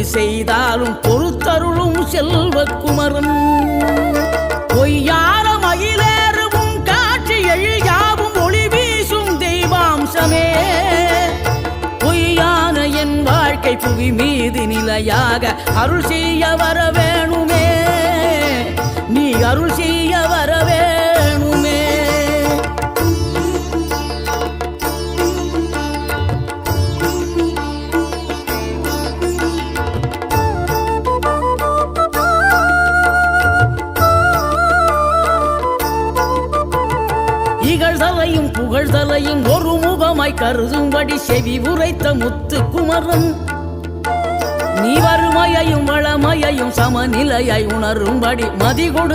செய்தாலும் பொறுத்தருளும் செல்வக்குமரன் பொய்யான மயிலேறவும் காட்சி எழியாவும் ஒளி வீசும் தெய்வாம்சமே பொய்யான என் வாழ்க்கை புவி மீது நிலையாக அருள் செய்ய வர வேணுமே நீ அருள் செய்ய வர வேணுமே இகழ்தலையும் புகழ்தலையும் ஒரு முகமாய் கருதும்படி செவி உரைத்த முத்து குமரன் நீ வறுமையையும் வளமையையும் சமநிலையை உணரும்படி மதி கொடு